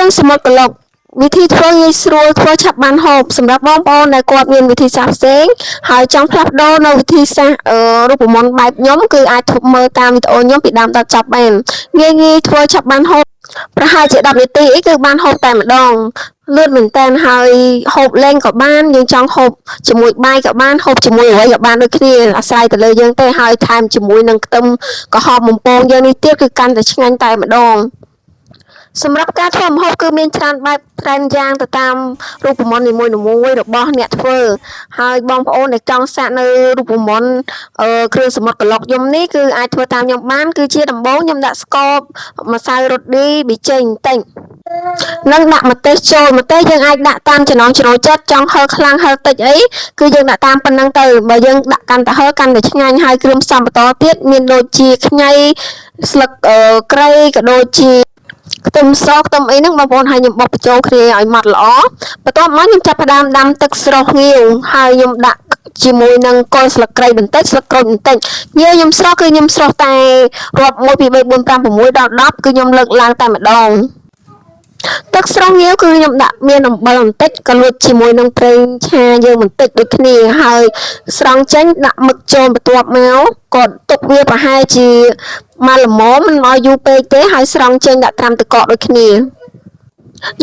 រឿងសមុទ្រក្លុកវិធីធ្វើងាយស្រួលធ្វើឆាប់បានហូបសម្រាប់បងប្អូនដែលគាត់មានវិធីសាស្ត្រផ្សេងហើយចង់ផ្លាស់ប្ដូរនៅវិធីសាស្ត្ររូបមន្តបែបខ្ញុំគឺអាចមើលតាមវីដេអូខ្ញុំពីដើមដល់ចប់បានងាយធ្វើឆាប់បានហូបប្រហែលជា10នាទីអីគឺបានហូបតែម្ដងលឿនមែនតើហើយហូបលេងក៏បានយើងចង់ហូបជាមួយបាយក៏បានហូបជាមួយអ្វីក៏បានដូចគ្នាអាស្រ័យទៅលើយើងទេហើយថែមជាមួយនឹងខ្ទឹមក្រហមបំពងយើងនេះទៀតគឺកាន់តែឆ្ងាញ់តែម្ដងសម្រាប់ការធ្វើម្ហូបគឺមានច្រើនបែបច្រើនយ៉ាងទៅតាមរូបមន្តនីមួយៗរបស់អ្នកធ្វើហើយបងប្អូនដែលចង់សាកនៅរូបមន្តគ្រឿងសមុទ្រក្លុកខ្ញុំនេះគឺអាចធ្វើតាមខ្ញុំបានគឺជាដំបូងខ្ញុំដាក់ស្ករម្សៅរ៉ូឌីប៊ីចេងបន្តិចនិងដាក់ម្ទេសចូលម្ទេសយើងអាចដាក់តាមចំណង់ចំណូលចិត្តចង់ហឹរខ្លាំងហឹរតិចអីគឺយើងដាក់តាមប៉ុណ្្នឹងទៅបើយើងដាក់កាន់តែហឹរកាន់តែឆ្ងាញ់ហើយគ្រឿងផ្សំបន្តទៀតមានដូចជាខ្ញីស្លឹកគ្រៃក៏ដូចជាខ្ទឹមសខ្ទឹមអីហ្នឹងបងប្អូនឲ្យខ្ញុំបុកបញ្ចូលគ្នាឲ្យម៉ត់ល្អបន្ទាប់មកខ្ញុំចាប់ផ្ដើមដាំទឹកស្រស់ងាវហើយខ្ញុំដាក់ជាមួយនឹងគល់ស្លឹកគ្រៃបន្តិចស្លឹកក្រូចបន្តិចងាវខ្ញុំស្រស់គឺខ្ញុំស្រស់តែរាប់1 2 3 4 5 6ដល់10គឺខ្ញុំលើកឡើងតែម្ដងទឹកស្រស់ងាវគឺខ្ញុំដាក់មានអំបិលបន្តិចក៏លួចជាមួយនឹងប្រេងឆាយើងបន្តិចដូចគ្នាហើយស្រង់ចេញដាក់មឹកចូលបន្ទាប់មកក៏ទុកវាប្រហែលជាមកល្មមមិនឲ្យយូរពេកទេហើយស្រង់ចេញដាក់ត្រាំទឹកកកដូចគ្នា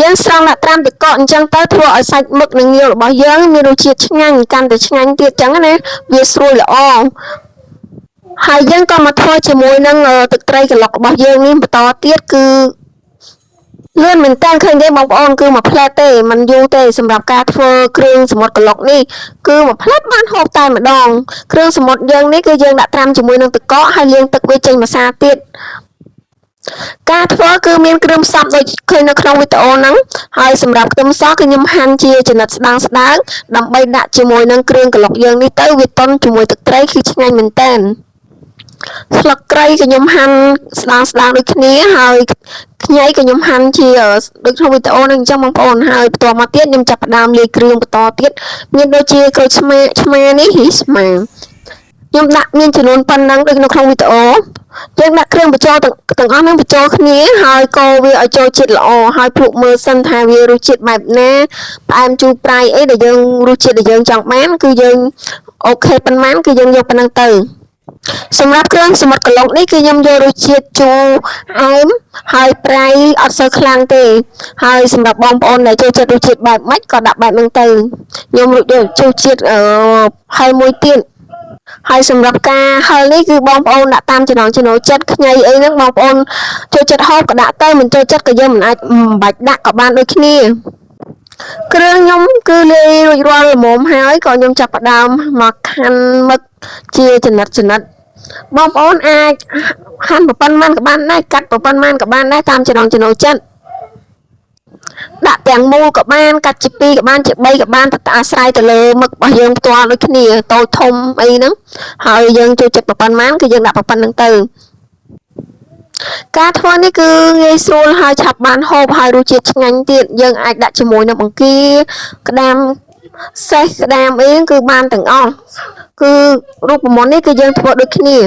យើងស្រង់ដាក់ត្រាំទឹកកកអញ្ចឹងទៅធ្វើឲ្យសាច់មឹកនិងងាវរបស់យើងមានរសជាតិឆ្ងាញ់កាន់តែឆ្ងាញ់ទៀតអញ្ចឹងណាវាស្រួយល្អហើយយើងក៏មកធ្វើជាមួយនឹងទឹកត្រីក្លុករបស់យើងនេះបន្តទៀតគឺលឿនមែនតើឃើញទេបងប្អូនគឺមួយផ្លែតទេมันយូរទេសម្រាប់ការធ្វើគ្រឿងសមុទ្រក្លុកនេះគឺមួយផ្លែតបានហូបតែម្ដងគ្រឿងសមុទ្រយើងនេះគឺយើងដាក់ត្រាំជាមួយនឹងទឹកកកហើយលាងទឹកវាចេញម្សៅទៀតការធ្វើគឺមានគ្រឿងផ្សំដូចឃើញនៅក្នុងវីដេអូហ្នឹងហើយសម្រាប់ខ្ទឹមសគឺខ្ញុំហាន់ជាចំណិតស្ដើងដើម្បីដាក់ជាមួយនឹងគ្រឿងក្លុកយើងនេះទៅវាតុនជាមួយទឹកត្រីគឺឆ្ងាញ់មែនតើស្លឹកគ្រៃក៏ខ្ញុំហាន់ស្ដើងដូចគ្នាហើយខ្ញីក៏ខ្ញុំហាន់ជាដូចក្នុងវីដេអូហ្នឹងអញ្ចឹងបងប្អូនហើយបន្ទាប់មកទៀតខ្ញុំចាប់ផ្ដើមលាយគ្រឿងបន្តទៀតមានដូចជាក្រូចឆ្មានេះស្មាខ្ញុំដាក់មានចំនួនប៉ុណ្ណឹងដូចនៅក្នុងវីដេអូយើងដាក់គ្រឿងបញ្ចូលទាំងអស់ហ្នឹងបញ្ចូលគ្នាហើយកូរវាឲ្យចូលជាតិល្អហើយភ្លក់មើលសិនថាវារសជាតិបែបណាផ្អែមជូរប្រៃអីដែលយើងរសជាតិដែលយើងចង់បានគឺយើងអូខេប៉ុន្មានគឺយើងយកប៉ុណ្ណឹងទៅសម្រាប់គ្រឿងសមុទ្រក្លុកនេះគឺខ្ញុំយករសជាតិជូរអែមហើយប្រៃអត់សូវខ្លាំងទេហើយសម្រាប់បងប្អូនដែលចូលចិត្តរសជាតិបែបម៉េចក៏ដាក់បែបហ្នឹងទៅខ្ញុំយកចូលជាតិហឹរមួយទៀតហើយសម្រាប់ការហឹរនេះគឺបងប្អូនដាក់តាមចំណង់ចំណូលចិត្តខ្ញីអីហ្នឹងបងប្អូនចូលចិត្តហូបក៏ដាក់ទៅមិនចូលចិត្តក៏យើងមិនបាច់ដាក់ក៏បានដូចគ្នាគ្រឿងខ្ញុំគឺលាយរួចរាល់ល្មមហើយក៏ខ្ញុំចាប់ផ្ដើមមកហាន់មឹកជាចំណិតបងប្អូនអាចហាន់ប៉ុន្មានក៏បានដែរកាត់ប៉ុន្មានក៏បានដែរតាមចំណង់ចំណូលចិត្តដាក់ទាំងមូលក៏បានកាត់ជា2ក៏បានជា3ក៏បានទៅអាស្រ័យទៅលើមឹករបស់យើងផ្ទាល់ដូចគ្នាតូចធំអីហ្នឹងហើយយើងចូលចិត្តប៉ុន្មានគឺយើងដាក់ប៉ុណ្្នឹងទៅការធ្វើនេះគឺងាយស្រួលហើយឆាប់បានហូបហើយរសជាតិឆ្ងាញ់ទៀតយើងអាចដាក់ជាមួយនឹងបង្គាក្តាមសេះក្តាមអីគឺបានទាំងអស់គឺរូបមន្តនេះគឺយើងធ្វើដូចគ្នា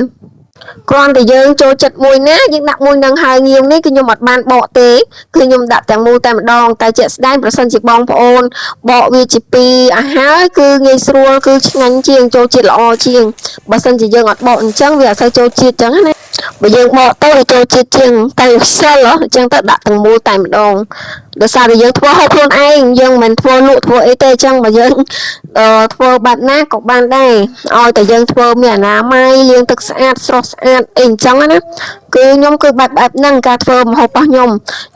គ្រាន់តែយើងចូលចិត្តមួយណាយើងដាក់មួយនឹងហើយងាវនេះគឺខ្ញុំអត់បានបកទេគឺខ្ញុំដាក់ទាំងមូលតែម្ដងតែជាក់ស្ដែងប្រសិនជាបងប្អូនបកវាជា2អាហារគឺងាយស្រួលគឺឆ្ងាញ់ជាងចូលជាតិល្អជាងបើសិនជាយើងអត់បកអញ្ចឹងវាអត់សូវចូលជាតិអញ្ចឹងណាបើយើងបកទៅវាចូលជាតិជាងតែខ្ជិលអញ្ចឹងទៅដាក់ទាំងមូលតែម្ដងដោយសារតែយើងធ្វើហូបខ្លួនឯងយើងមិនធ្វើលក់ធ្វើអីទេអញ្ចឹងបើយើងធ្វើបែបណាក៏បានដែរឲ្យតែយើងធ្វើមានអនាម័យលាងទឹកស្អាតស្រស់ស្អាតអីអញ្ចឹងណាគឺខ្ញុំគឺបែបហ្នឹងការធ្វើម្ហូបរបស់ខ្ញុំ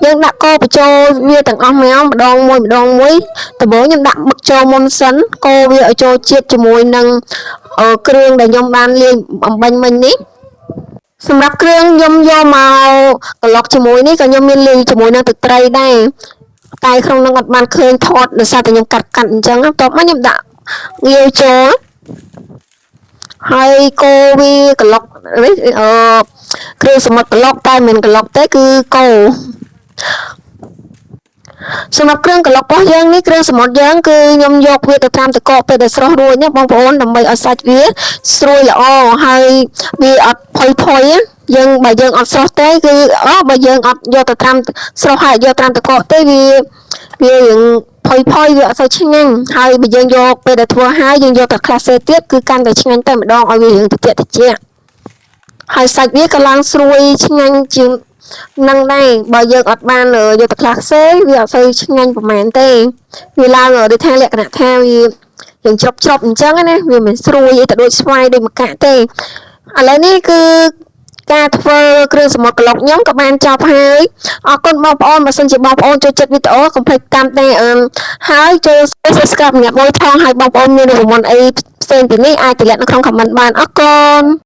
យើងដាក់កូរបញ្ចូលវាទាំងអស់មកម្ដងមួយដំបូងខ្ញុំដាក់មឹកចូលមុនសិនកូរវាឲ្យចូលជាតិជាមួយនឹងគ្រឿងដែលខ្ញុំបានលាយបំបាញ់មិញនេះសម្រាប់គ្រឿងខ្ញុំយកមកក្លុកជាមួយនេះក៏ខ្ញុំមានលាយជាមួយនឹងទឹកត្រីដែរតែក្នុងនោះអត់បានឃើញថតដោយសារតែខ្ញុំកាត់អញ្ចឹងបន្ទាប់មកខ្ញុំដាក់ងាវចូលហើយកូរវាក្លុកគ្រឿងសមុទ្រក្លុកតែមិនក្លុកទេគឺកូរសម្រាប់គ្រឿងក្លុករបស់យើងនេះគ្រឿងសមុទ្រយើងគឺខ្ញុំយកវាទៅត្រាំទឹកកកពេលដែលស្រស់រួចណាបងប្អូនដើម្បីឲ្យសាច់វាស្រួយល្អហើយវាអត់ផុយ យើងបើយើងអត់ស្រស់ទេគឺបើយើងអត់យកទៅត្រាំស្រស់ហើយយកត្រាំទឹកកកទេវារឿងផុយវាអត់សូវឆ្ងាញ់ហើយបើយើងយកពេលដែលធ្វើហើយយើងយកតែក្លាសេទៀតគឺកាន់តែឆ្ងាញ់តែម្ដងឲ្យវារឿងតិចហើយសាច់វាក៏ឡើងស្រួយឆ្ងាញ់ជាងនឹងដែរបើយើងអត់បានយកទឹកក្លាសេវាអត់សូវឆ្ងាញ់ប្រហែលទេវាឡើងដូចថាលក្ខណៈថាវាយើងច្របអញ្ចឹងណាវាមិនស្រួយទៅដូចស្វាយដូចម្កាក់ទេឥឡូវនេះគឺការធ្វើគ្រឿងសមុទ្រក្លុកខ្ញុំក៏បានចប់ហើយអរគុណបងប្អូនបើសិនជាបងប្អូនចូលចិត្តវីដេអូកុំភ្លេចតាមតែហើយចូល subscribe ម្នាក់មួយផងហើយបងប្អូនមានរូបមន្តអីផ្សេងពីនេះអាចតម្លែងនៅក្នុង comment បានអរគុណ